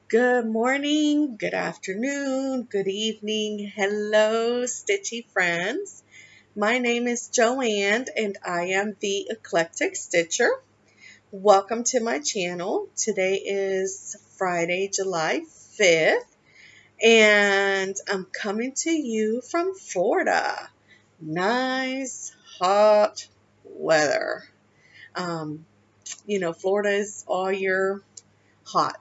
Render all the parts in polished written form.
Good morning, good afternoon, good evening. Hello, Stitchy friends. My name is Joanne and I am the Eclectic Stitcher. Welcome to my channel. Today is Friday, July 5th, and I'm coming to you from Florida. Nice, hot weather. Um, Florida is all year hot.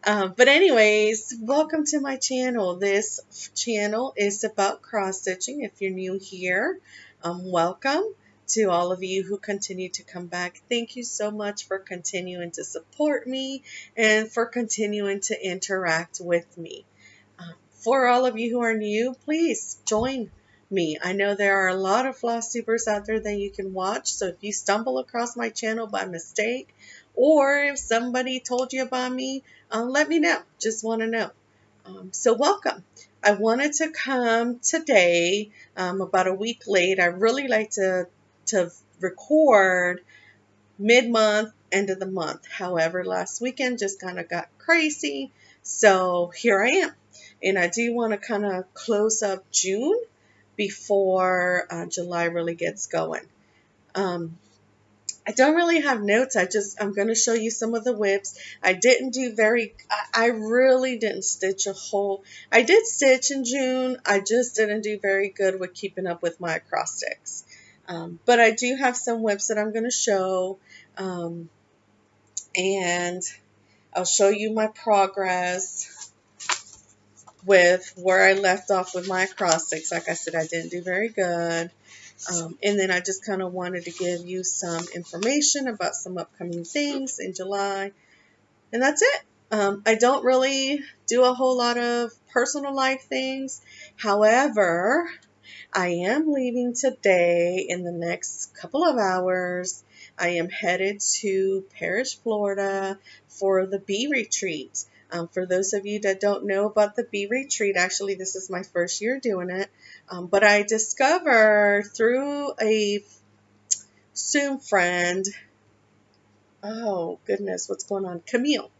But anyways, welcome to my channel. This channel is about cross stitching. If you're new here, welcome to all of you who continue to come back. Thank you so much for continuing to support me and for continuing to interact with me. For all of you who are new, please join me. I know there are a lot of FlossTubers out there that you can watch. So if you stumble across my channel by mistake, or if somebody told you about me, let me know. Just want to know. So welcome. I wanted to come today, about a week late. I really like to record mid-month, end of the month. However, last weekend just kind of got crazy. So here I am. And I do want to kind of close up June before July really gets going. I don't really have notes. I'm going to show you some of the whips. I really didn't stitch a whole, I did stitch in June. I just didn't do very good with keeping up with my acrostics. But I do have some whips that I'm going to show. And I'll show you my progress with where I left off with my acrostics. Like I said, I didn't do very good. And then I just kind of wanted to give you some information about some upcoming things in July. And that's it. I don't really do a whole lot of personal life things. However, I am leaving today in the next couple of hours. I am headed to Parrish, Florida for the bee retreat. For those of you that don't know about the bee retreat, actually, this is my first year doing it. But I discovered through a Zoom friend, oh goodness, what's going on? Camille.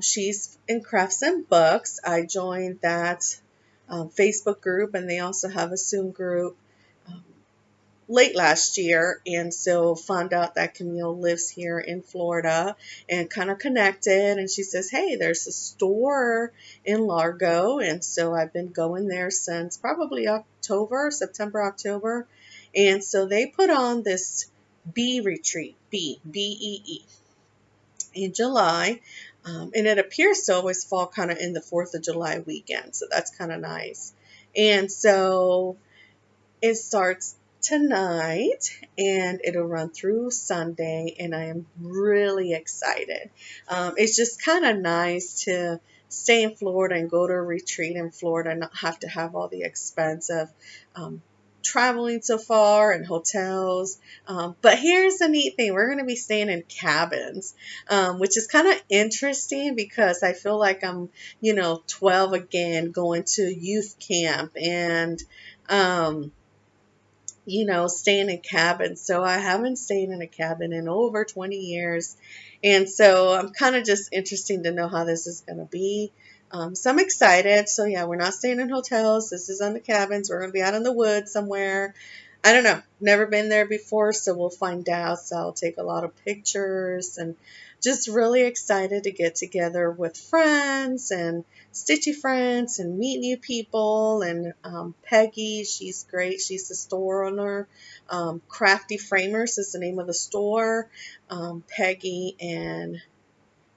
She's in Crafts and Books. I joined that Facebook group, and they also have a Zoom group um, late last year, and so found out that Camille lives here in Florida and kind of connected. And she says, hey, there's a store in Largo, and so I've been going there since probably September, October. And so they put on this bee retreat, B-E-E, in July. And it appears to always fall kind of in the 4th of July weekend. So that's kind of nice. And so it starts tonight and it'll run through Sunday. And I am really excited. It's just kind of nice to stay in Florida and go to a retreat in Florida and not have to have all the expense of traveling so far and hotels. But here's the neat thing. We're going to be staying in cabins, which is kind of interesting because I feel like I'm, 12 again, going to youth camp and, staying in cabins. So I haven't stayed in a cabin in over 20 years. And so I'm kind of just interested to know how this is going to be. So I'm excited. So yeah, we're not staying in hotels. This is on the cabins. We're going to be out in the woods somewhere. I don't know. Never been there before, so we'll find out. So I'll take a lot of pictures and just really excited to get together with friends and stitchy friends and meet new people. And Peggy, she's great. She's the store owner. Crafty Framers is the name of the store. Peggy and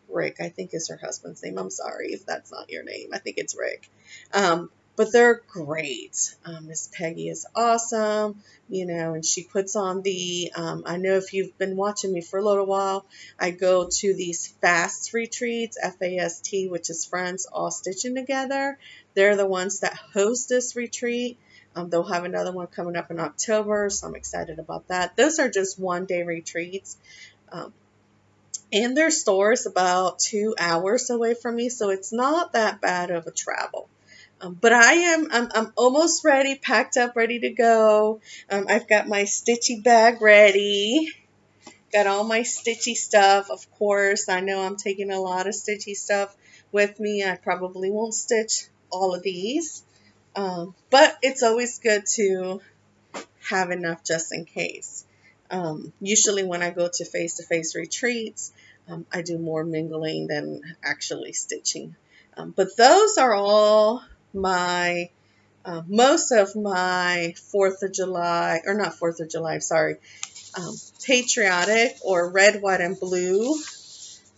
Rick, I think is her husband's name. I'm sorry if that's not your name. I think it's Rick. But they're great. Miss Peggy is awesome, and she puts on I know if you've been watching me for a little while, I go to these FAST retreats, F-A-S-T, which is Friends All Stitching Together. They're the ones that host this retreat. They'll have another one coming up in October, so I'm excited about that. Those are just one-day retreats. And their store is about 2 hours away from me, so it's not that bad of a travel. But I'm almost ready, packed up, ready to go. I've got my stitchy bag ready. Got all my stitchy stuff. Of course, I know I'm taking a lot of stitchy stuff with me. I probably won't stitch all of these, but it's always good to have enough just in case. Usually when I go to face-to-face retreats, I do more mingling than actually stitching. But those are all my, most of my 4th of July, or not 4th of July, sorry, patriotic or red, white, and blue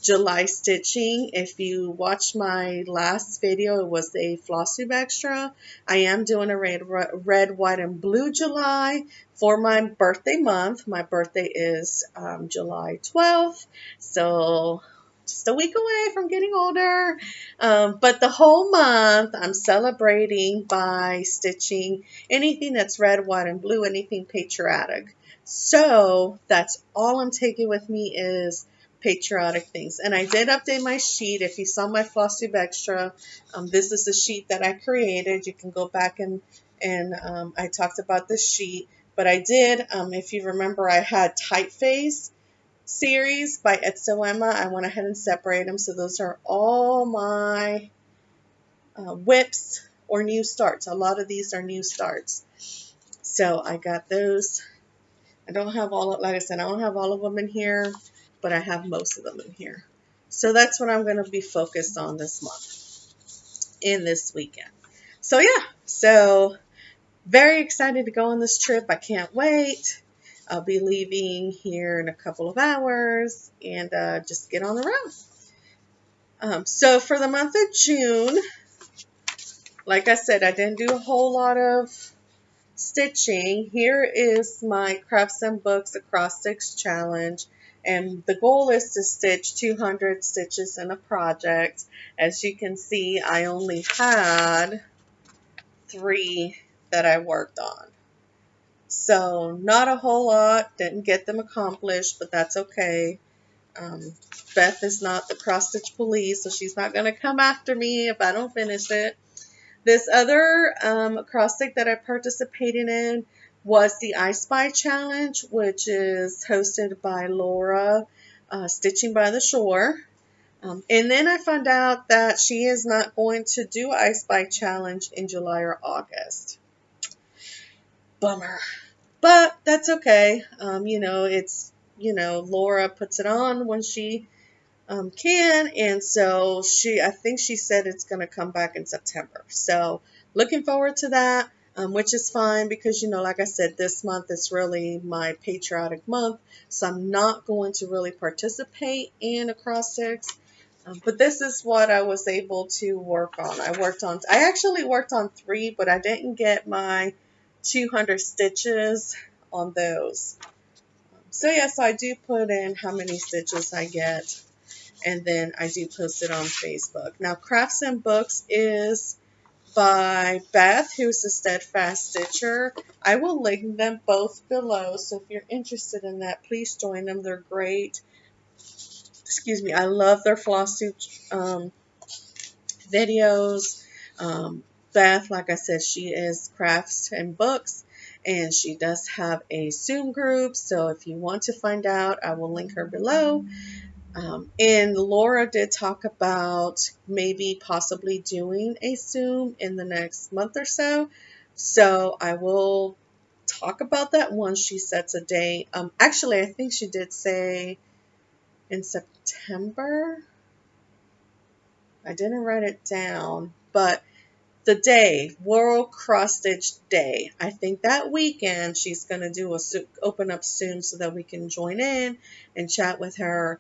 July stitching. If you watched my last video, it was a FlossTube extra. I am doing a red, white, and blue July for my birthday month. My birthday is July 12th, so just a week away from getting older. But the whole month, I'm celebrating by stitching anything that's red, white, and blue, anything patriotic. So that's all I'm taking with me is patriotic things. And I did update my sheet. If you saw my FlossTube extra, this is the sheet that I created. You can go back and I talked about this sheet. But I did, if you remember, I had Typeface series by Etzoema. I went ahead and separated them. So those are all my whips or new starts. A lot of these are new starts. So I got those. I don't have all, like I said, I don't have all of them in here, but I have most of them in here. So that's what I'm going to be focused on this month, in this weekend. So yeah, so very excited to go on this trip. I can't wait. I'll be leaving here in a couple of hours and just get on the road. So for the month of June, like I said, I didn't do a whole lot of stitching. Here is my Crafts and Books Acrostics Challenge, and the goal is to stitch 200 stitches in a project. As you can see, I only had 3 that I worked on. So not a whole lot, didn't get them accomplished, but that's okay. Beth is not the cross stitch police, so she's not going to come after me if I don't finish it. This other acrostic that I participated in was the I Spy Challenge, which is hosted by Laura, Stitching by the Shore. And then I found out that she is not going to do I Spy Challenge in July or August. Bummer. But that's okay. Laura puts it on when she can, and so I think she said it's going to come back in September. So looking forward to that, which is fine because, like I said, this month is really my patriotic month, so I'm not going to really participate in acrostics. But this is what I was able to work on. I actually worked on 3, but I didn't get my 200 stitches on those. So yes, I do put in how many stitches I get, and then I do post it on Facebook. Now, Crafts and Books is by Beth, who's a steadfast stitcher. I will link them both below, so if you're interested in that, please join them. They're great. Excuse me, I love their FlossTube videos. Beth, like I said, she is Crafts and Books, and she does have a Zoom group, so if you want to find out, I will link her below. And Laura did talk about maybe possibly doing a Zoom in the next month or so. So I will talk about that once she sets a date. Actually, I think she did say in September. I didn't write it down, but the day, World Cross Stitch Day. I think that weekend she's going to do open up Zoom so that we can join in and chat with her.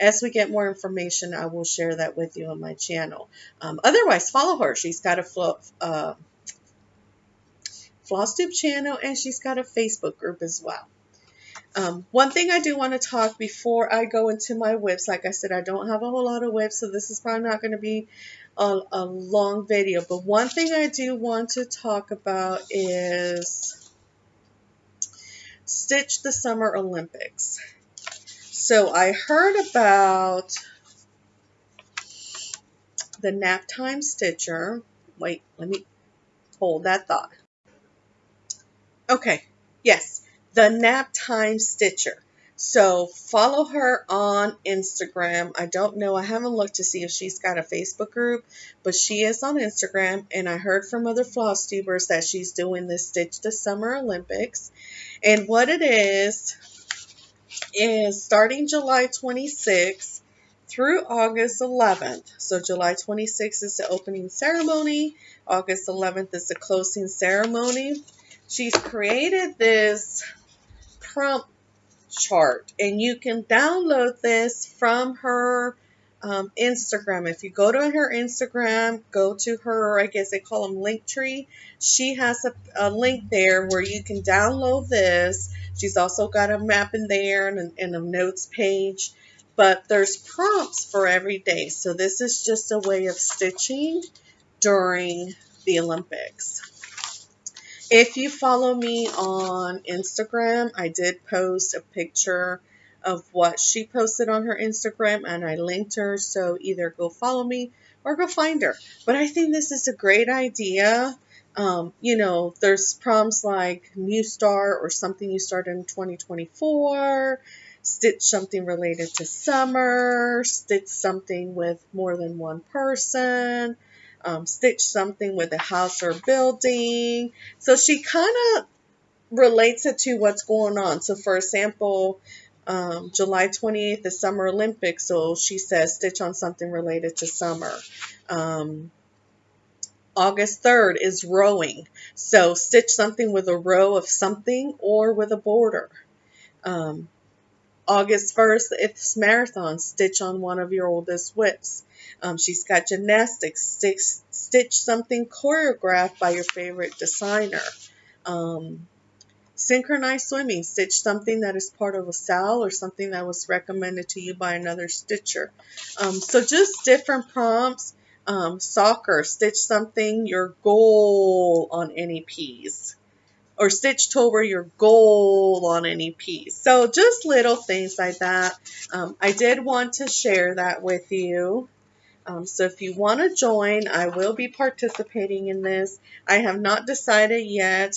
As we get more information, I will share that with you on my channel. Otherwise, follow her. She's got a FlossTube channel, and she's got a Facebook group as well. One thing I do want to talk before I go into my whips, like I said, I don't have a whole lot of whips, so this is probably not going to be a long video. But one thing I do want to talk about is Stitch the Summer Olympics. So I heard about the Nap Time Stitcher. Wait, let me hold that thought. Okay, yes, the Nap Time Stitcher. So follow her on Instagram. I don't know. I haven't looked to see if she's got a Facebook group, but she is on Instagram. And I heard from other floss tubers that she's doing this Stitch the Summer Olympics. And what it is starting July 26th through August 11th. So July 26th is the opening ceremony. August 11th is the closing ceremony. She's created this prompt chart, and you can download this from her Instagram. If you go to her Instagram, go to her, I guess they call them Linktree. She has a link there where you can download this. She's also got a map in there and a notes page, but there's prompts for every day. So this is just a way of stitching during the Olympics. If you follow me on Instagram, I did post a picture of what she posted on her Instagram, and I linked her, so either go follow me or go find her. But I think this is a great idea. There's prompts like new start or something you started in 2024, stitch something related to summer, stitch something with more than one person, stitch something with a house or building. So she kind of relates it to what's going on. So for example, July 28th is Summer Olympics. So she says stitch on something related to summer. August 3rd is rowing. So stitch something with a row of something or with a border. August 1st, it's marathon. Stitch on one of your oldest whips. She's got gymnastics. Stitch something choreographed by your favorite designer. Synchronized swimming. Stitch something that is part of a SAL or something that was recommended to you by another stitcher. So just different prompts. Soccer. Stitch something, your goal on any piece. Or stitch over your goal on any piece. So just little things like that. I did want to share that with you. So if you want to join, I will be participating in this. I have not decided yet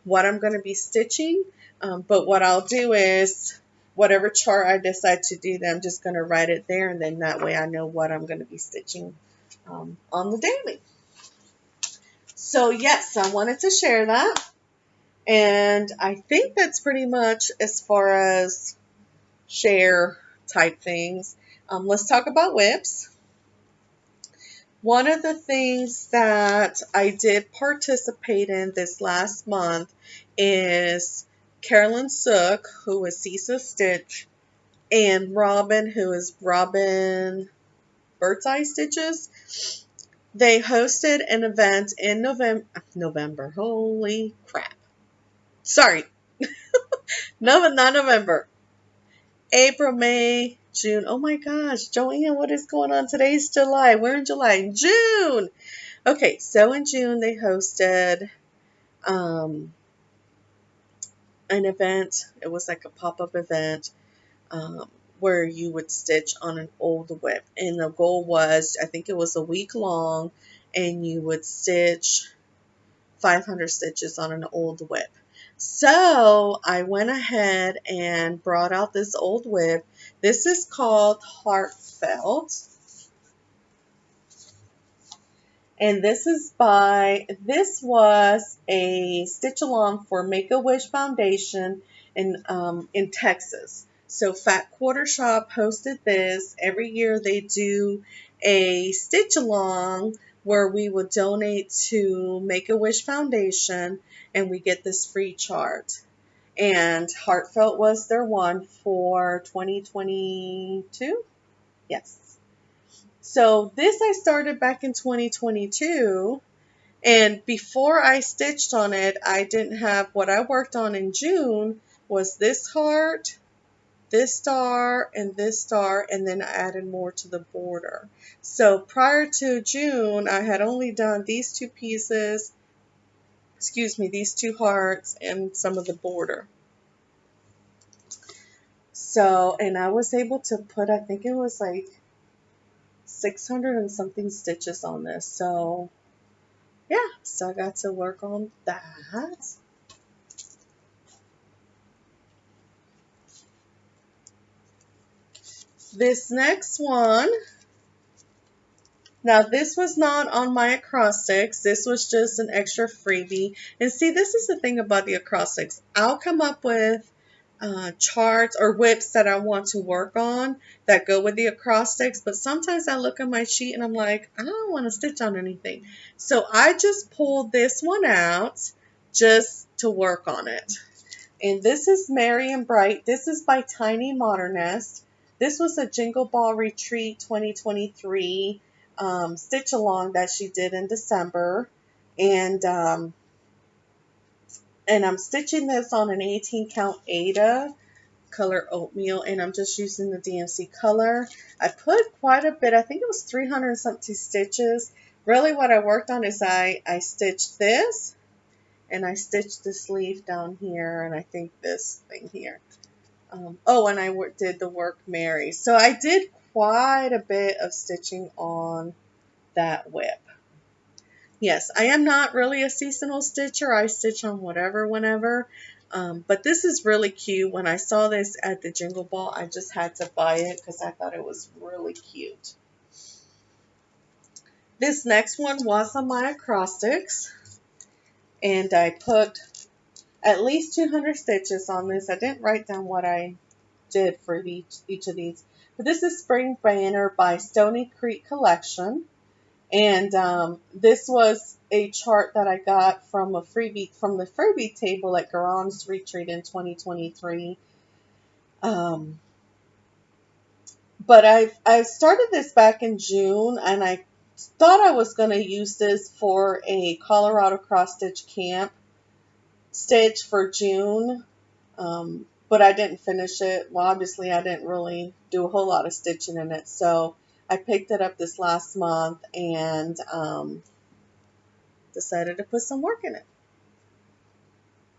what I'm going to be stitching, but what I'll do is whatever chart I decide to do, I'm just going to write it there, and then that way I know what I'm going to be stitching on the daily. So yes, I wanted to share that. And I think that's pretty much as far as share type things. Let's talk about whips. One of the things that I did participate in this last month is Carolyn Sook, who is Cecil Stitch, and Robin, who is Robin Birdseye Stitches. They hosted an event in November. Holy crap. Sorry. No, not November. April, May, June. Oh my gosh, Joanne, what is going on? Today's July. We're in July. June. Okay, so in June they hosted an event. It was like a pop-up event where you would stitch on an old whip. And the goal was, I think it was a week long, and you would stitch 500 stitches on an old whip. So I went ahead and brought out this old whip. This is called Heartfelt. And this was a stitch along for Make-A-Wish Foundation in Texas. So Fat Quarter Shop hosted this. Every year they do a stitch along where we would donate to Make-A-Wish Foundation, and we get this free chart. And Heartfelt was their one for 2022. Yes. So this I started back in 2022, and before I stitched on it, I didn't have, what I worked on in June was this heart, this star, and then I added more to the border. So prior to June, I had only done these two pieces, these two hearts, and some of the border. So, and I was able to put, I think it was like 600 and something stitches on this. So yeah, so I got to work on that. This next one, now this was not on my acrostics. This was just an extra freebie. And see, this is the thing about the acrostics. I'll come up with charts or whips that I want to work on that go with the acrostics, but sometimes I look at my sheet and I'm like, I don't want to stitch on anything. So I just pulled this one out just to work on it. And this is Merry and Bright. This is by Tiny Modernist. This was a Jingle Ball Retreat 2023 stitch along that she did in December. And I'm stitching this on an 18 count Aida color oatmeal, and I'm just using the DMC color. I put quite a bit, I think it was 300 something stitches. Really what I worked on is I stitched this, and I stitched the sleeve down here, and I think this thing here. Oh, and I did the work Mary. So I did quite a bit of stitching on that whip. Yes, I am not really a seasonal stitcher. I stitch on whatever, whenever. But this is really cute. When I saw this at the Jingle Ball, I just had to buy it because I thought it was really cute. This next one was on my acrostics. And I put at least 200 stitches on this. I didn't write down what I did for each of these. But this is Spring Banner by Stony Creek Collection. And this was a chart that I got from the freebie table at Garon's Retreat in 2023. But I've started this back in June, and I thought I was going to use this for a Colorado cross stitch camp stitch for June. But I didn't finish it. Well, obviously I didn't really do a whole lot of stitching in it. So I picked it up this last month and decided to put some work in it.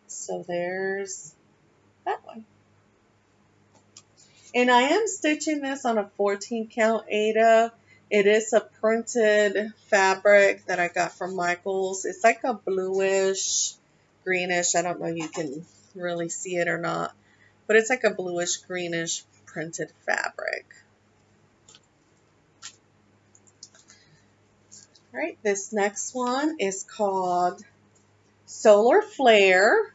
So there's that one. And I am stitching this on a 14 count Aida. It is a printed fabric that I got from Michael's. It's like a bluish, greenish. I don't know if you can really see it or not. But it's like a bluish, greenish printed fabric. All right, this next one is called Solar Flare.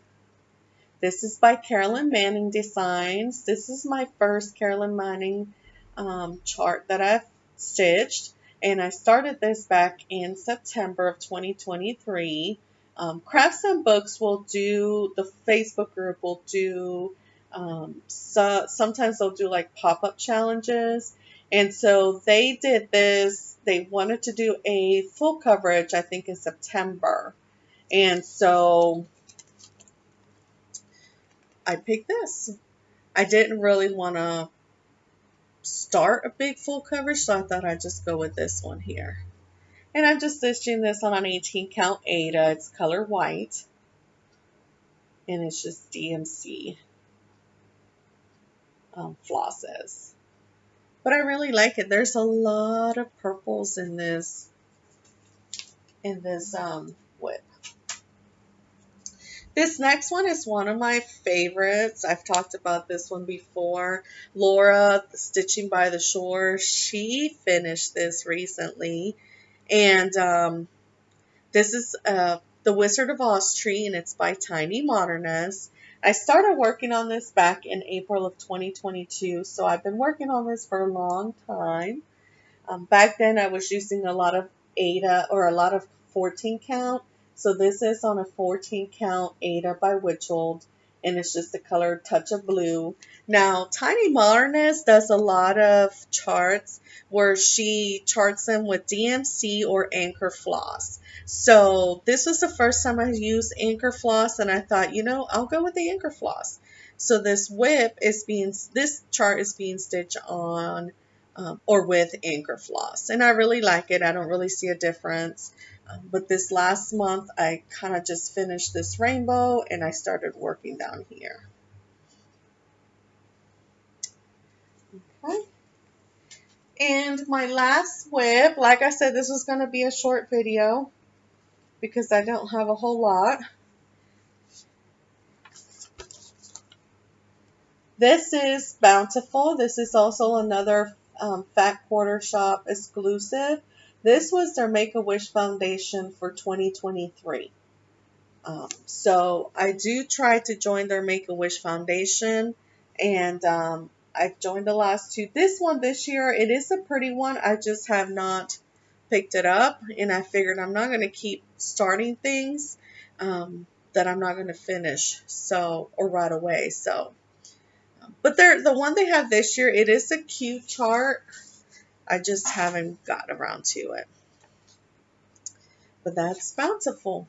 This is by Carolyn Manning Designs. This is my first Carolyn Manning chart that I've stitched, and I started this back in September of 2023. Crafts and Books will do, the Facebook group will do, so sometimes they'll do like pop-up challenges, and so they did this. They wanted to do a full coverage, I think in September, and so I picked this. I didn't really want to start a big full coverage, so I thought I'd just go with this one here. And I'm just stitching this on an 18 count Aida. It's color white. And it's just DMC flosses. But I really like it. There's a lot of purples in this whip. This next one is one of my favorites. I've talked about this one before. Laura, Stitching by the Shore, she finished this recently. And this is The Wizard of Oz Tree, and it's by Tiny Modernist. I started working on this back in April of 2022, so I've been working on this for a long time. Back then, I was using a lot of Aida, or a lot of 14 count. So this is on a 14 count Aida by Witchold, and it's just the color Touch of Blue. Now, Tiny Modernist does a lot of charts where she charts them with DMC or Anchor Floss. So this was the first time I used Anchor Floss, and I thought, you know, I'll go with the Anchor Floss. So this chart is being stitched on or with Anchor Floss, and I really like it. I don't really see a difference. But this last month, I kind of just finished this rainbow, and I started working down here. Okay. And my last whip, like I said, this was going to be a short video because I don't have a whole lot. This is Bountiful. This is also another Fat Quarter Shop exclusive. This was their Make-A-Wish Foundation for 2023. So I do try to join their Make-A-Wish Foundation, and I've joined the last two. This one this year, it is a pretty one. I just have not picked it up, and I figured I'm not going to keep starting things that I'm not going to finish, so, or right away. So, but the one they have this year, it is a cute chart. I just haven't got around to it. But that's Bountiful.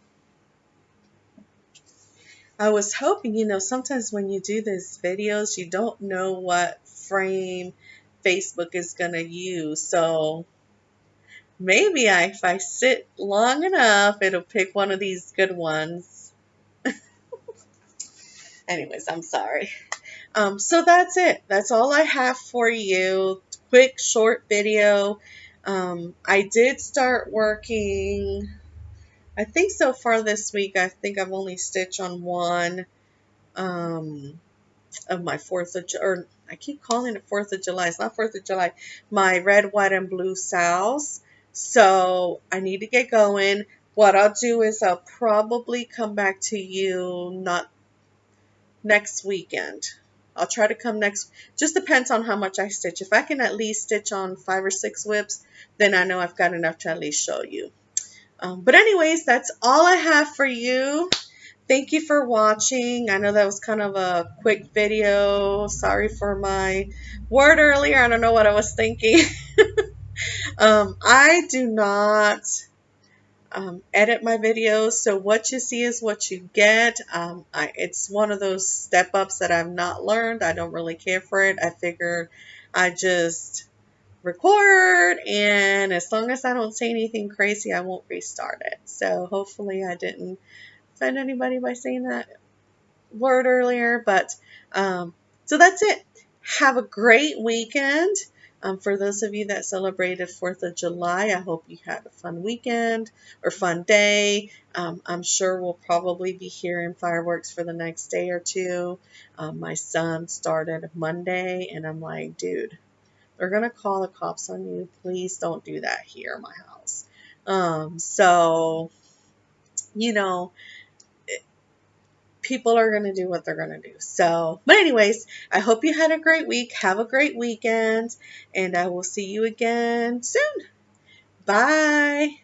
I was hoping, sometimes when you do these videos, you don't know what frame Facebook is going to use. So maybe if I sit long enough, it'll pick one of these good ones. Anyways, I'm sorry. So that's it. That's all I have for you. Quick, short video. I did start working, I think so far this week, I think I've only stitched on one. Of my 4th of July, or I keep calling it 4th of July. It's not 4th of July. My red, white, and blue sows. So I need to get going. What I'll do is I'll probably come back to you not next weekend. I'll try to come next. Just depends on how much I stitch. If I can at least stitch on 5 or 6 whips, then I know I've got enough to at least show you. But anyways, that's all I have for you. Thank you for watching. I know that was kind of a quick video. Sorry for my word earlier. I don't know what I was thinking. I do not edit my videos, so what you see is what you get. It's one of those step-ups that I've not learned. I don't really care for it. I figured I just record, and as long as I don't say anything crazy, I won't restart it. So hopefully I didn't offend anybody by saying that word earlier, but so that's it. Have a great weekend. For those of you that celebrated 4th of July, I hope you had a fun weekend or fun day. I'm sure we'll probably be hearing fireworks for the next day or two. My son started Monday, and I'm like, dude, they're going to call the cops on you. Please don't do that here in my house. So, people are going to do what they're going to do. So, but anyways, I hope you had a great week. Have a great weekend, and I will see you again soon. Bye.